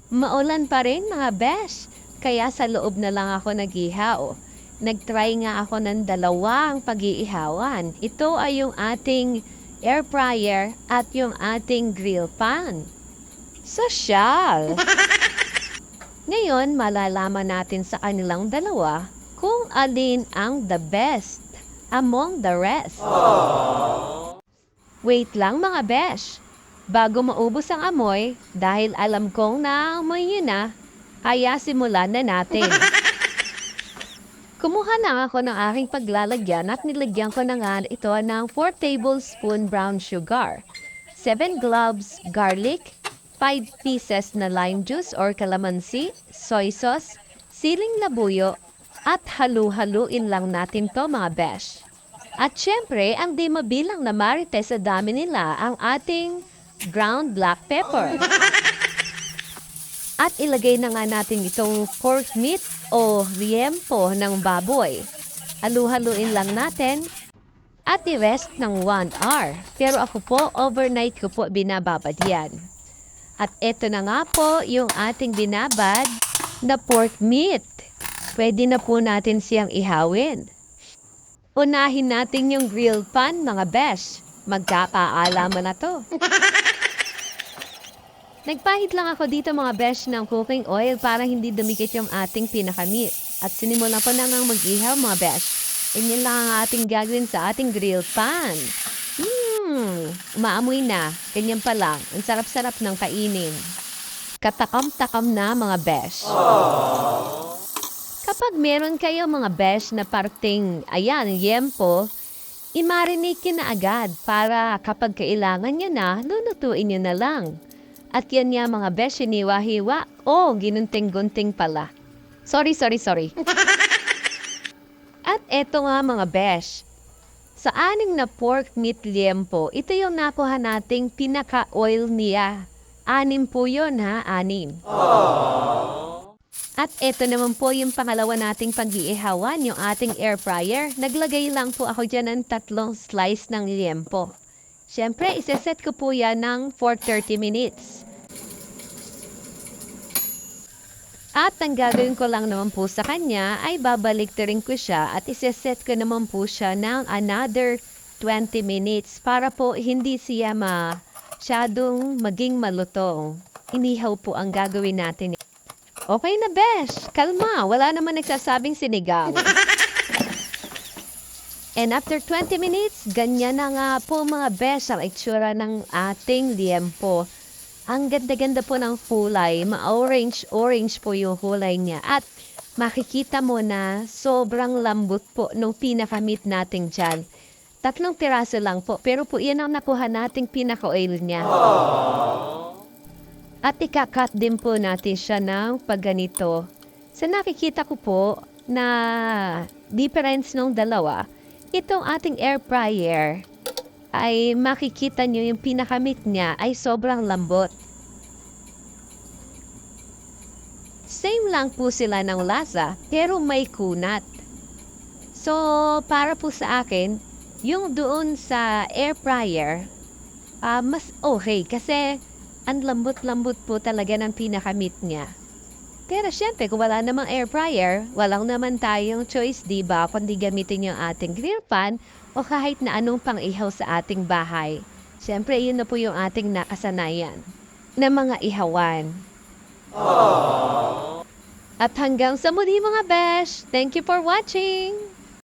Maulan pa rin mga besh, kaya sa loob na lang ako nag-ihaw. Nag-try nga ako ng dalawang pag-iihawan. Ito ay yung ating air fryer at yung ating grill pan. Sosyal! Ngayon, malalaman natin sa kanilang dalawa kung alin ang the best among the rest. Wait lang mga besh. Bago maubos ang amoy, dahil alam kong naamoy nyo na, kaya simulan na natin. Kumuha na ako ng aking paglalagyan at nilagyan ko na nga ito ng 4 tablespoon brown sugar, 7 cloves garlic, 5 pieces na lime juice or calamansi, soy sauce, siling labuyo, at halu-haluin lang natin to mga besh. At syempre, ang di mabilang na marites sa dami nila ang ating ground black pepper. At ilagay na nga natin itong pork meat o liempo ng baboy. Halu-haluin lang natin at i-rest ng 1 hour. Pero ako po, overnight ko po binababad yan. At eto na nga po yung ating binabad na pork meat. Pwede na po natin siyang ihawin. Unahin natin yung grill pan mga besh. Magkakaalaman na to. Nagpahid lang ako dito mga besh ng cooking oil para hindi dumikit yung ating pinakamit. At sinimulan ko na nga mag-ihaw mga besh. Inyan lang ang ating gagawin sa ating grill pan. Umaamoy na. Ganyan pa lang. Ang sarap-sarap ng kainin. Katakam-takam na mga besh. Kapag meron kayo mga besh na parting, ayan, yempo, i-marinate na agad para kapag kailangan nyo na, lulutuin nyo na lang. At yan nga mga besh, hiniwa-hiwa. Ginunting-gunting pala. Sorry. At eto nga mga besh. Sa aning na pork meat liempo, ito yung nakuha nating pinaka-oil niya. 6 po yun ha, 6. At eto naman po yung pangalawa nating pag-iihawan, yung ating air fryer. Naglagay lang po ako dyan ng 3 slice ng liempo. Siyempre, iseset ko po yan ng for 30 minutes. At ang gagawin ko lang naman po sa kanya ay babaliktarin ko siya at iseset ko naman po siya ng another 20 minutes para po hindi siya masyadong maging malutong. Inihaw po ang gagawin natin. Okay na besh, kalma, wala naman nagsasabing sinigang. And after 20 minutes, ganyan na nga po mga besh ang itsura ng ating liempo. Ang ganda-ganda po ng kulay, ma-orange po yung kulay niya. At makikita mo na sobrang lambot po nung pinaka-meat natin dyan. 3 piraso lang po, pero po yan ang nakuha nating pinaka-oil niya. At ikakat din po natin siya ng pagganito. Sa nakikita ko po na difference ng dalawa, itong ating air fryer ay makikita nyo yung pinaka-meat niya ay sobrang lambot. Same lang po sila ng lasa, pero may kunat. So, para po sa akin, yung doon sa air fryer, mas okay kasi ang lambot-lambot po talaga ng pinaka-meat niya. Pero syempre, kung wala namang air fryer, walang naman tayong choice, diba? Kundi gamitin yung ating grill pan o kahit na anong pang-ihaw sa ating bahay. Syempre, yun na po yung ating nakasanayan na mga ihawan. At hanggang sa muli mga besh, thank you for watching!